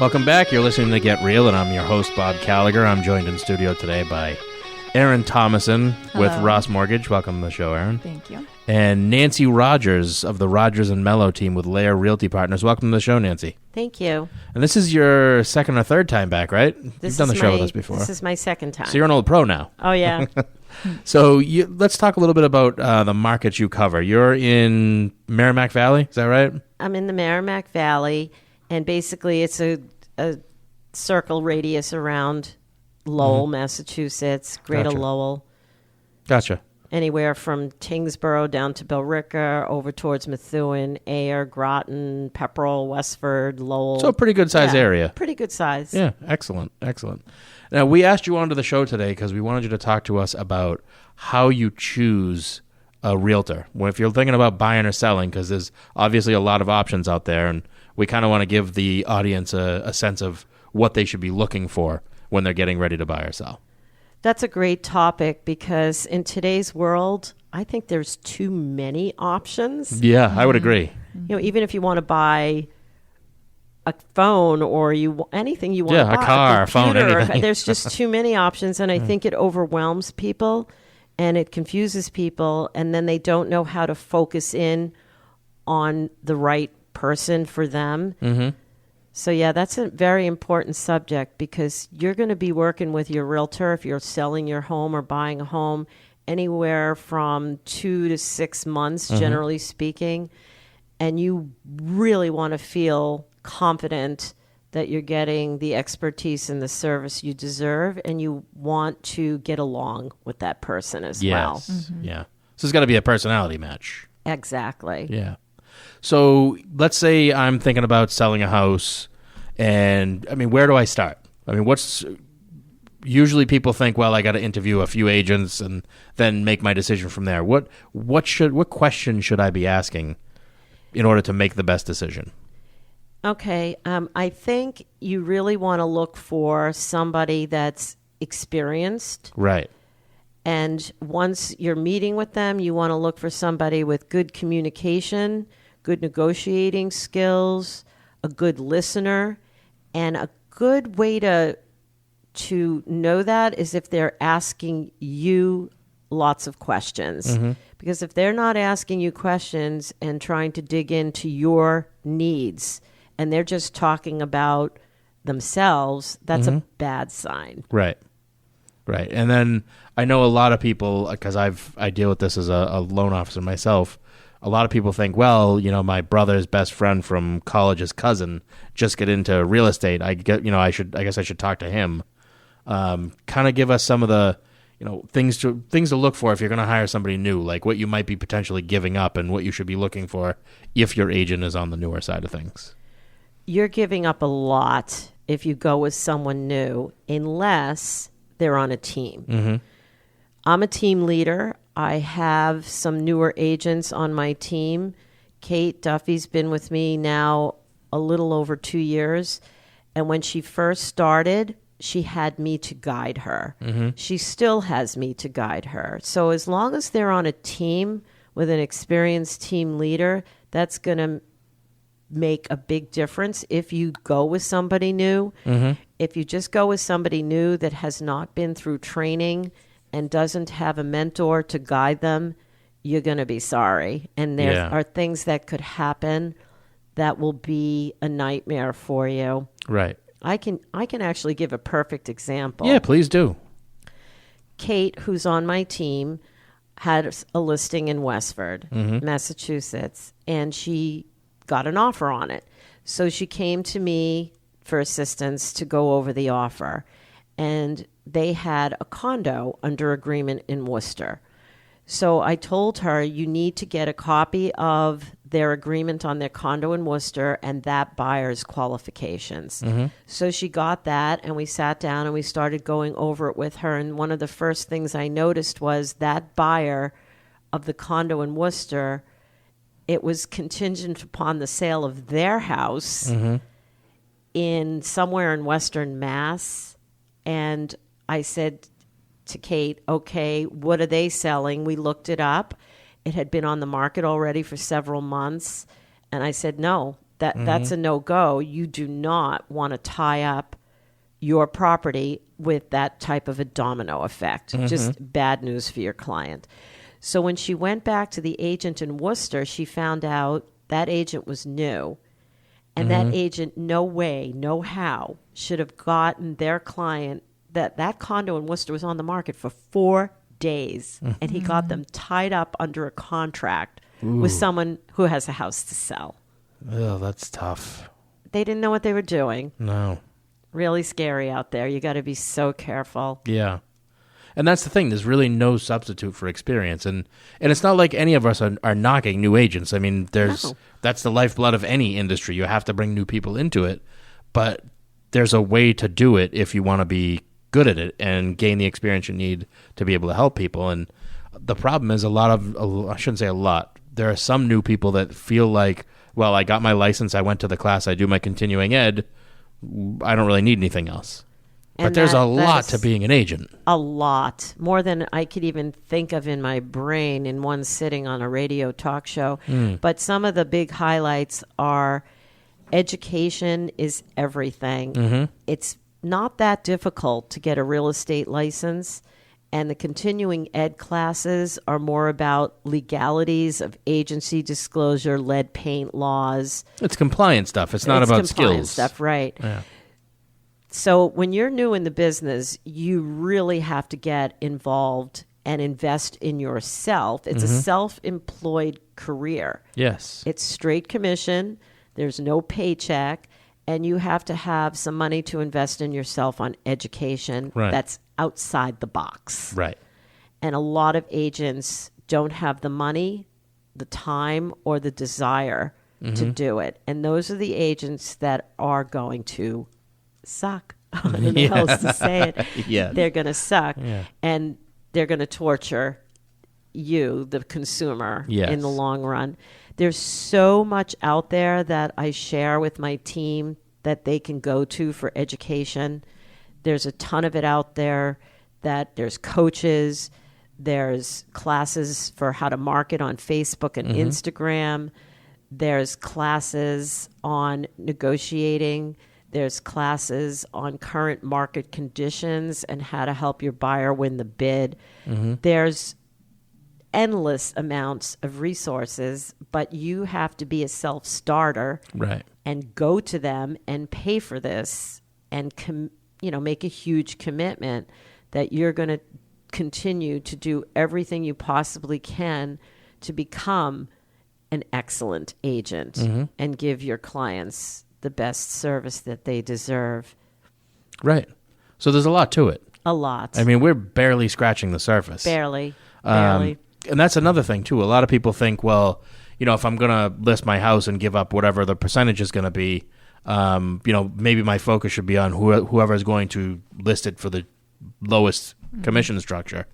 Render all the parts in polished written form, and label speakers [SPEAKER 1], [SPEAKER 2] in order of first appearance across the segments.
[SPEAKER 1] Welcome back. You're listening to Get Real, and I'm your host, Bob Gallagher. I'm joined in studio today by Erin Thomason with Ross Mortgage. Welcome to the show, Erin.
[SPEAKER 2] Thank you.
[SPEAKER 1] And Nancy Rogers of the Rogers and Mello team with Lair Realty Partners. Welcome to the show, Nancy.
[SPEAKER 3] Thank you.
[SPEAKER 1] And this is your second or third time back, right? You've done the show with us before.
[SPEAKER 3] This is my second time.
[SPEAKER 1] So you're an old pro now.
[SPEAKER 3] Oh, yeah.
[SPEAKER 1] So let's talk a little bit about the markets you cover. You're in Merrimack Valley, is that right?
[SPEAKER 3] I'm in the Merrimack Valley, and basically it's a circle radius around Lowell, Massachusetts, Greater
[SPEAKER 1] Gotcha.
[SPEAKER 3] Lowell.
[SPEAKER 1] Gotcha.
[SPEAKER 3] Anywhere from Tingsboro down to Billerica, over towards Methuen, Ayer, Groton, Pepperell, Westford, Lowell.
[SPEAKER 1] So a pretty good size area.
[SPEAKER 3] Pretty good size.
[SPEAKER 1] Yeah, excellent, excellent. Now, we asked you onto the show today because we wanted you to talk to us about how you choose a realtor. Well, if you're thinking about buying or selling, because there's obviously a lot of options out there, and we kind of want to give the audience a sense of what they should be looking for when they're getting ready to buy or sell.
[SPEAKER 3] That's a great topic because in today's world, I think there's too many options.
[SPEAKER 1] Yeah, I would agree.
[SPEAKER 3] You know, even if you want to buy a phone or anything you want to buy,
[SPEAKER 1] a car, a phone,
[SPEAKER 3] computer,
[SPEAKER 1] anything.
[SPEAKER 3] there's just too many options, and I think it overwhelms people and it confuses people, and then they don't know how to focus in on the right person for them. Mm-hmm. So, yeah, that's a very important subject because you're going to be working with your realtor if you're selling your home or buying a home anywhere from 2 to 6 months, generally speaking. And you really want to feel confident that you're getting the expertise and the service you deserve, and you want to get along with that person as well.
[SPEAKER 1] Mm-hmm. Yeah. So it's got to be a personality match.
[SPEAKER 3] Exactly.
[SPEAKER 1] Yeah. So let's say I'm thinking about selling a house, and I mean, where do I start? I mean, usually people think, well, I got to interview a few agents and then make my decision from there. What question should I be asking in order to make the best decision?
[SPEAKER 3] Okay. I think you really want to look for somebody that's experienced.
[SPEAKER 1] Right.
[SPEAKER 3] And once you're meeting with them, you want to look for somebody with good communication, good negotiating skills, a good listener, and a good way to know that is if they're asking you lots of questions. Mm-hmm. Because if they're not asking you questions and trying to dig into your needs, and they're just talking about themselves, that's a bad sign.
[SPEAKER 1] Right. Right. And then I know a lot of people, because I deal with this as a loan officer myself, a lot of people think, well, you know, my brother's best friend from college's cousin just get into real estate. I guess I should talk to him. Kind of give us some of the, you know, things to look for if you're going to hire somebody new, like what you might be potentially giving up and what you should be looking for if your agent is on the newer side of things.
[SPEAKER 3] You're giving up a lot if you go with someone new, unless they're on a team. Mm-hmm. I'm a team leader. I have some newer agents on my team. Kate Duffy's been with me now a little over 2 years. And when she first started, she had me to guide her. Mm-hmm. She still has me to guide her. So as long as they're on a team with an experienced team leader, that's going to make a big difference if you go with somebody new. Mm-hmm. If you just go with somebody new that has not been through training and doesn't have a mentor to guide them, you're going to be sorry. And there are things that could happen that will be a nightmare for you.
[SPEAKER 1] Right.
[SPEAKER 3] I can actually give a perfect example.
[SPEAKER 1] Yeah, please do.
[SPEAKER 3] Kate, who's on my team, had a listing in Westford, Massachusetts, and she got an offer on it. So she came to me for assistance to go over the offer. And they had a condo under agreement in Worcester. So I told her, you need to get a copy of their agreement on their condo in Worcester and that buyer's qualifications. Mm-hmm. So she got that, and we sat down and we started going over it with her. And one of the first things I noticed was that buyer of the condo in Worcester, it was contingent upon the sale of their house in somewhere in Western Mass. And I said to Kate, okay, what are they selling? We looked it up. It had been on the market already for several months. And I said, no, That's a no-go. You do not want to tie up your property with that type of a domino effect. Just bad news for your client. So when she went back to the agent in Worcester, she found out that agent was new. And that agent, no way, no how, should have gotten their client, that condo in Worcester was on the market for 4 days. And he got them tied up under a contract with someone who has a house to sell.
[SPEAKER 1] Oh, that's tough.
[SPEAKER 3] They didn't know what they were doing.
[SPEAKER 1] No.
[SPEAKER 3] Really scary out there. You got to be so careful.
[SPEAKER 1] Yeah. And that's the thing. There's really no substitute for experience. And it's not like any of us are knocking new agents. I mean, that's the lifeblood of any industry. You have to bring new people into it. But there's a way to do it if you want to be good at it and gain the experience you need to be able to help people. And the problem is I shouldn't say a lot. There are some new people that feel like, well, I got my license, I went to the class, I do my continuing ed, I don't really need anything else. But there's a lot to being an agent.
[SPEAKER 3] A lot. More than I could even think of in my brain in one sitting on a radio talk show. But some of the big highlights are education is everything. It's not that difficult to get a real estate license. And the continuing ed classes are more about legalities of agency disclosure, lead paint laws.
[SPEAKER 1] It's compliance stuff. It's not about
[SPEAKER 3] compliance
[SPEAKER 1] skills.
[SPEAKER 3] Stuff, right.
[SPEAKER 1] Yeah.
[SPEAKER 3] So when you're new in the business, you really have to get involved and invest in yourself. It's a self-employed career.
[SPEAKER 1] Yes.
[SPEAKER 3] It's straight commission. There's no paycheck. And you have to have some money to invest in yourself on education that's outside the box.
[SPEAKER 1] Right.
[SPEAKER 3] And a lot of agents don't have the money, the time, or the desire to do it. And those are the agents that are going to suck. I don't know how else to say it.
[SPEAKER 1] Yeah.
[SPEAKER 3] They're going to suck.
[SPEAKER 1] Yeah.
[SPEAKER 3] And they're going to torture you, the consumer, in the long run. There's so much out there that I share with my team that they can go to for education. There's a ton of it out there that there's coaches, there's classes for how to market on Facebook and Instagram. There's classes on negotiating. There's classes on current market conditions and how to help your buyer win the bid. There's endless amounts of resources, but you have to be a self-starter and go to them and pay for this and make a huge commitment that you're going to continue to do everything you possibly can to become an excellent agent and give your clients the best service that they deserve.
[SPEAKER 1] Right. So there's a lot to it.
[SPEAKER 3] A lot.
[SPEAKER 1] I mean, we're barely scratching the surface.
[SPEAKER 3] Barely.
[SPEAKER 1] And that's another thing, too. A lot of people think, well, if I'm going to list my house and give up whatever the percentage is going to be, maybe my focus should be on whoever is going to list it for the lowest commission structure.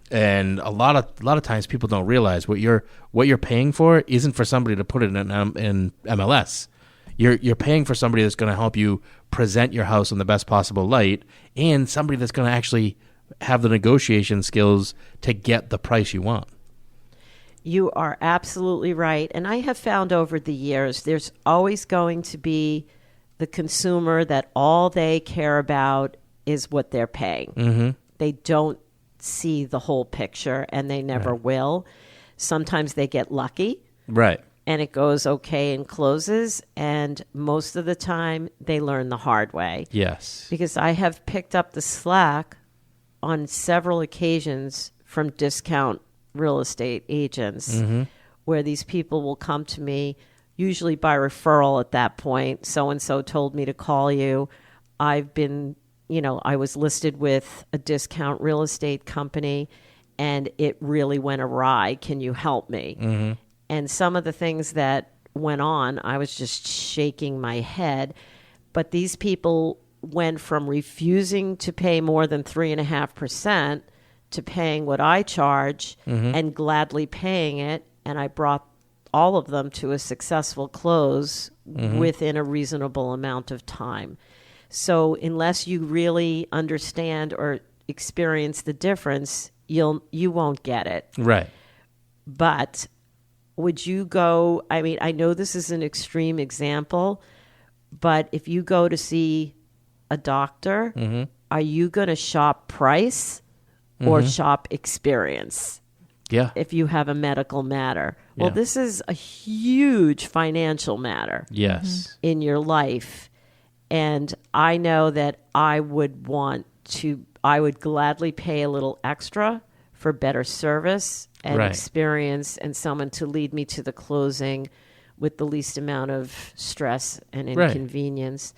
[SPEAKER 1] And a lot of times people don't realize what you're paying for isn't for somebody to put it in MLS. You're paying for somebody that's going to help you present your house in the best possible light, and somebody that's going to actually have the negotiation skills to get the price you want.
[SPEAKER 3] You are absolutely right. And I have found over the years, there's always going to be the consumer that all they care about is what they're paying. They don't see the whole picture, and they never will. Sometimes they get lucky.
[SPEAKER 1] Right.
[SPEAKER 3] And it goes okay and closes. And most of the time, they learn the hard way.
[SPEAKER 1] Yes.
[SPEAKER 3] Because I have picked up the slack on several occasions from discount real estate agents where these people will come to me, usually by referral at that point. So-and-so told me to call you. I've been, I was listed with a discount real estate company and it really went awry. Can you help me? And some of the things that went on, I was just shaking my head. But these people went from refusing to pay more than 3.5% to paying what I charge and gladly paying it. And I brought all of them to a successful close within a reasonable amount of time. So unless you really understand or experience the difference, you won't get it.
[SPEAKER 1] Right.
[SPEAKER 3] But would you go? I mean, I know this is an extreme example, but if you go to see a doctor, are you going to shop price or shop experience?
[SPEAKER 1] Yeah.
[SPEAKER 3] If you have a medical matter.
[SPEAKER 1] Yeah.
[SPEAKER 3] Well, this is a huge financial matter
[SPEAKER 1] Yes.
[SPEAKER 3] in your life. And I know that I would gladly pay a little extra for better service and
[SPEAKER 1] Right.
[SPEAKER 3] experience and someone to lead me to the closing with the least amount of stress and
[SPEAKER 1] Right.
[SPEAKER 3] inconvenience.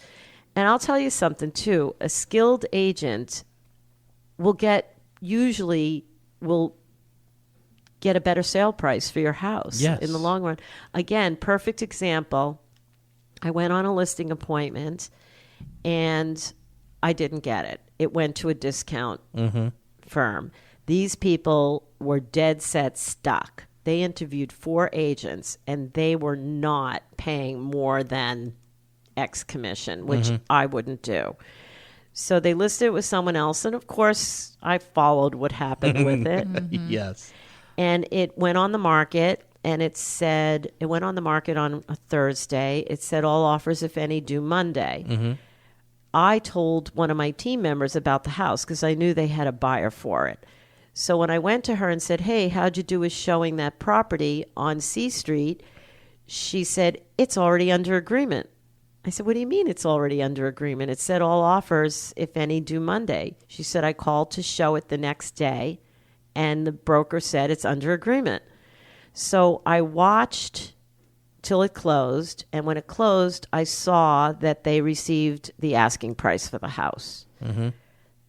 [SPEAKER 3] And I'll tell you something too. A skilled agent will get a better sale price for your house
[SPEAKER 1] Yes.
[SPEAKER 3] in the long run. Again, perfect example. I went on a listing appointment and I didn't get it. It went to a discount firm. These people were dead set stuck. They interviewed 4 agents and they were not paying more than X commission, which I wouldn't do. So they listed it with someone else. And of course, I followed what happened with it.
[SPEAKER 1] Yes.
[SPEAKER 3] And it went on the market, and it went on the market on a Thursday. It said all offers, if any, due Monday. I told one of my team members about the house because I knew they had a buyer for it. So when I went to her and said, hey, how'd you do with showing that property on C Street? She said, it's already under agreement. I said, what do you mean it's already under agreement? It said all offers, if any, due Monday. She said, I called to show it the next day, and the broker said it's under agreement. So I watched till it closed, and when it closed, I saw that they received the asking price for the house.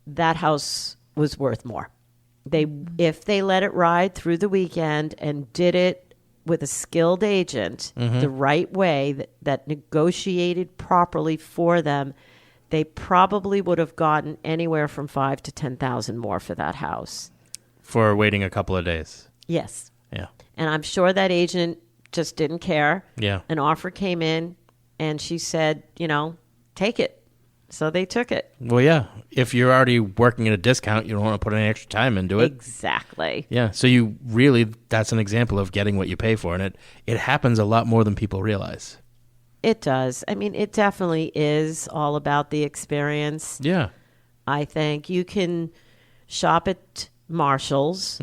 [SPEAKER 3] That house was worth more. If they let it ride through the weekend and did it with a skilled agent the right way, that negotiated properly for them, they probably would have gotten anywhere from $5,000 to $10,000 more for that house.
[SPEAKER 1] For waiting a couple of days.
[SPEAKER 3] Yes.
[SPEAKER 1] Yeah.
[SPEAKER 3] And I'm sure that agent just didn't care.
[SPEAKER 1] Yeah.
[SPEAKER 3] An offer came in and she said, take it. So they took it.
[SPEAKER 1] Well, yeah. If you're already working at a discount, you don't want to put any extra time into it.
[SPEAKER 3] Exactly.
[SPEAKER 1] Yeah. So that's an example of getting what you pay for. And it happens a lot more than people realize.
[SPEAKER 3] It does. I mean, it definitely is all about the experience.
[SPEAKER 1] Yeah.
[SPEAKER 3] I think you can shop at Marshall's,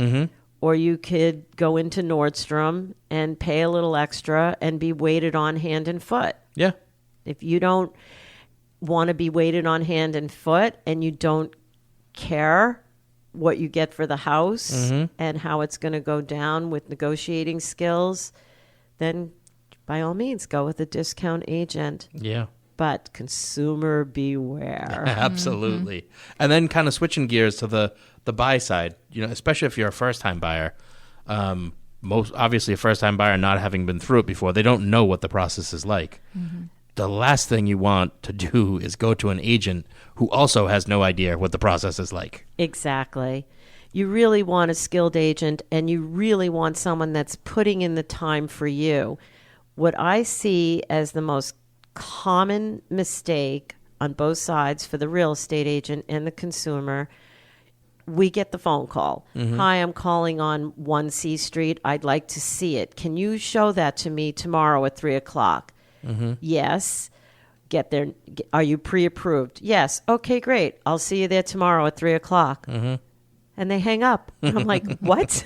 [SPEAKER 3] or you could go into Nordstrom and pay a little extra and be waited on hand and foot.
[SPEAKER 1] Yeah.
[SPEAKER 3] If you don't want to be waited on hand and foot and you don't care what you get for the house and how it's going to go down with negotiating skills, then by all means go with a discount agent.
[SPEAKER 1] Yeah.
[SPEAKER 3] But consumer beware.
[SPEAKER 1] Absolutely. And then kind of switching gears to the buy side, especially if you're a first-time buyer, most obviously a first-time buyer not having been through it before, they don't know what the process is like. The last thing you want to do is go to an agent who also has no idea what the process is like.
[SPEAKER 3] Exactly. You really want a skilled agent, and you really want someone that's putting in the time for you. What I see as the most common mistake on both sides for the real estate agent and the consumer, we get the phone call. Hi, I'm calling on 1C Street. I'd like to see it. Can you show that to me tomorrow at 3:00? Yes. Get there. Are you pre-approved? Yes. Okay, great. I'll see you there tomorrow at 3:00. And they hang up. I'm like, what?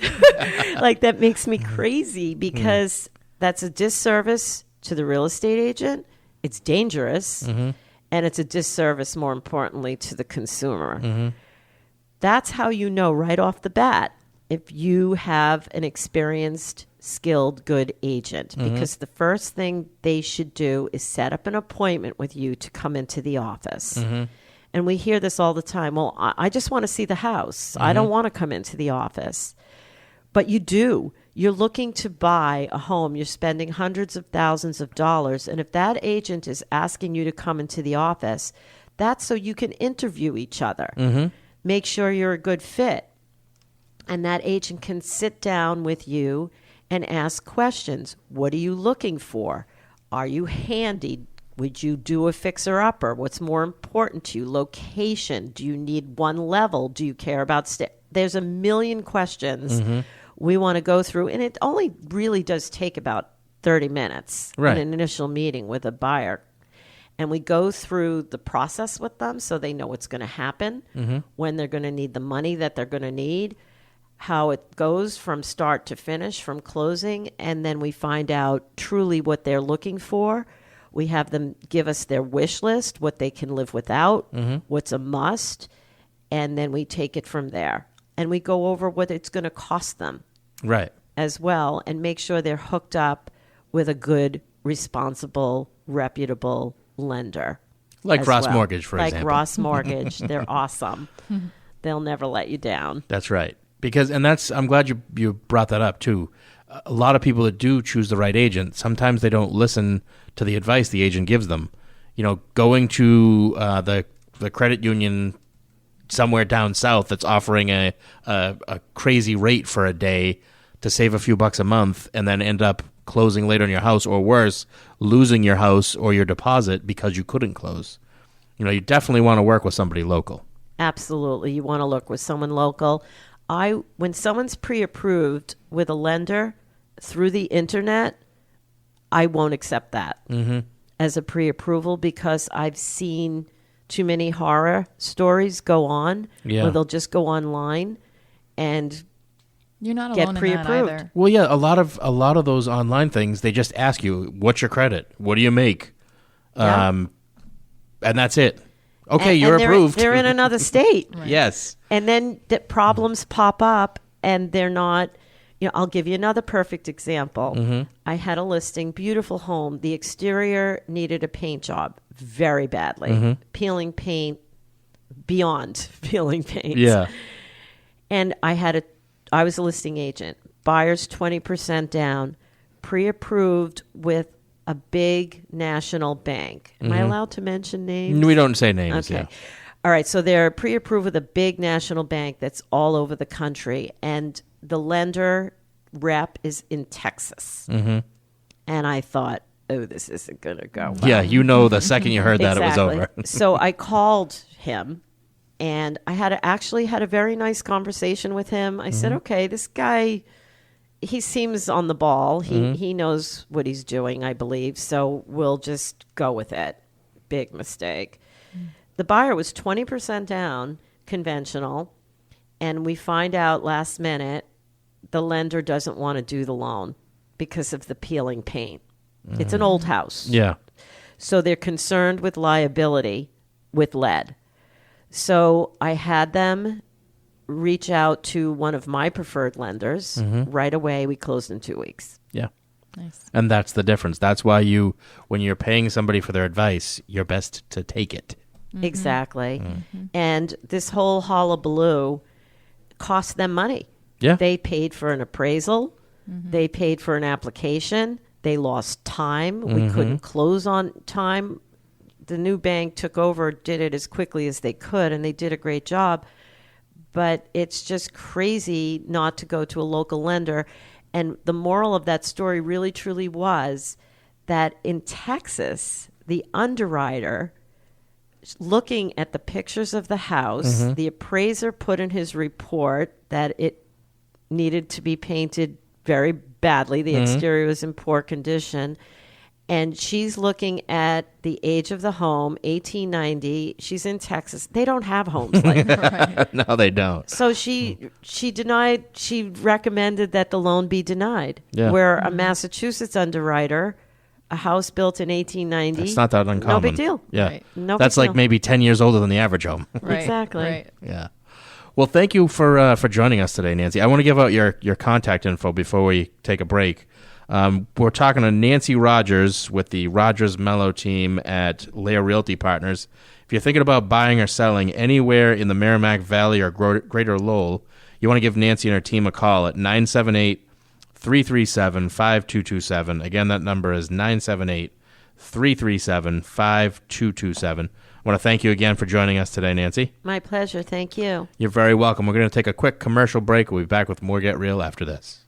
[SPEAKER 3] Like, that makes me crazy because that's a disservice to the real estate agent. It's dangerous. And it's a disservice, more importantly, to the consumer. That's how you know right off the bat if you have an experienced, skilled, good agent. Because the first thing they should do is set up an appointment with you to come into the office. And we hear this all the time. Well, I just want to see the house. I don't want to come into the office. But you do. You're looking to buy a home. You're spending hundreds of thousands of dollars. And if that agent is asking you to come into the office, that's so you can interview each other. Make sure you're a good fit. And that agent can sit down with you and ask questions. What are you looking for? Are you handy? Would you do a fixer-upper? What's more important to you? Location. Do you need one level? Do you care about there's a million questions we want to go through, and it only really does take about 30 minutes
[SPEAKER 1] Right.
[SPEAKER 3] in an initial meeting with a buyer. And we go through the process with them so they know what's going to happen, when they're going to need the money that they're going to need, how it goes from start to finish, from closing, and then we find out truly what they're looking for. We have them give us their wish list, what they can live without, what's a must, and then we take it from there. And we go over what it's going to cost them
[SPEAKER 1] Right.
[SPEAKER 3] as well and make sure they're hooked up with a good, responsible, reputable lender.
[SPEAKER 1] Like
[SPEAKER 3] as
[SPEAKER 1] Ross
[SPEAKER 3] well.
[SPEAKER 1] Mortgage, for
[SPEAKER 3] like
[SPEAKER 1] example.
[SPEAKER 3] Ross Mortgage. They're awesome. They'll never let you down.
[SPEAKER 1] That's right. I'm glad you brought that up too. A lot of people that do choose the right agent, sometimes they don't listen to the advice the agent gives them. Going to the credit union somewhere down south that's offering a crazy rate for a day to save a few bucks a month, and then end up closing later on your house, or worse, losing your house or your deposit because you couldn't close. You definitely want to work with somebody local.
[SPEAKER 3] Absolutely. You want to look with someone local. When someone's pre-approved with a lender through the internet, I won't accept that as a pre-approval, because I've seen too many horror stories go on where they'll just go online and
[SPEAKER 2] You're not
[SPEAKER 3] get
[SPEAKER 2] alone in that
[SPEAKER 3] pre-approved.
[SPEAKER 2] either.
[SPEAKER 1] Well, yeah, a lot of those online things, they just ask you, "What's your credit? What do you make?"
[SPEAKER 3] Yeah.
[SPEAKER 1] And that's it. Okay,
[SPEAKER 3] And-
[SPEAKER 1] you're
[SPEAKER 3] and
[SPEAKER 1] approved.
[SPEAKER 3] They're in another state.
[SPEAKER 1] Yes.
[SPEAKER 3] And then the problems pop up, and they're not. I'll give you another perfect example. I had a listing, beautiful home. The exterior needed a paint job very badly, peeling paint beyond peeling paint.
[SPEAKER 1] Yeah.
[SPEAKER 3] And I was a listing agent. Buyers 20% down, pre-approved with a big national bank. Am I allowed to mention names?
[SPEAKER 1] We don't say names.
[SPEAKER 3] Okay.
[SPEAKER 1] Yeah.
[SPEAKER 3] All right. So they're pre-approved with a big national bank that's all over the country. And the lender rep is in Texas. And I thought, oh, this isn't going to go well.
[SPEAKER 1] Yeah, the second you heard that, it was over.
[SPEAKER 3] So I called him, and I actually had a very nice conversation with him. I said, okay, this guy, he seems on the ball. He knows what he's doing, I believe. So we'll just go with it. Big mistake. The buyer was 20% down, conventional, and we find out last minute the lender doesn't want to do the loan because of the peeling paint. It's an old house.
[SPEAKER 1] Yeah.
[SPEAKER 3] So they're concerned with liability with lead. So I had them reach out to one of my preferred lenders right away. We closed in 2 weeks.
[SPEAKER 1] Yeah.
[SPEAKER 2] Nice.
[SPEAKER 1] And that's the difference. That's why when you're paying somebody for their advice, you're best to take it.
[SPEAKER 3] Exactly. And this whole hullabaloo cost them money.
[SPEAKER 1] Yeah.
[SPEAKER 3] They paid for an appraisal. They paid for an application. They lost time. We couldn't close on time. The new bank took over, did it as quickly as they could, and they did a great job. But it's just crazy not to go to a local lender. And the moral of that story really, truly was that in Texas, the underwriter, looking at the pictures of the house, the appraiser put in his report that it needed to be painted very badly. The exterior was in poor condition. And she's looking at the age of the home, 1890. She's in Texas. They don't have homes like that.
[SPEAKER 1] No, they don't.
[SPEAKER 3] So she recommended that the loan be denied.
[SPEAKER 1] Yeah.
[SPEAKER 3] Where a Massachusetts underwriter, a house built in 1890.
[SPEAKER 1] It's not that uncommon.
[SPEAKER 3] No big deal.
[SPEAKER 1] Yeah.
[SPEAKER 2] Right.
[SPEAKER 3] No
[SPEAKER 1] That's
[SPEAKER 3] big
[SPEAKER 1] like
[SPEAKER 3] deal.
[SPEAKER 1] maybe 10 years older than the average home.
[SPEAKER 2] Right.
[SPEAKER 3] Exactly.
[SPEAKER 2] Right.
[SPEAKER 1] Yeah. Well, thank you for joining us today, Nancy. I want to give out your contact info before we take a break. We're talking to Nancy Rogers with the Rogers Mello team at Lair Realty Partners. If you're thinking about buying or selling anywhere in the Merrimack Valley or Greater Lowell, you want to give Nancy and her team a call at 978-337-5227. Again, that number is 978-337-5227. I want to thank you again for joining us today, Nancy.
[SPEAKER 3] My pleasure. Thank you.
[SPEAKER 1] You're very welcome. We're going to take a quick commercial break. We'll be back with more Get Real after this.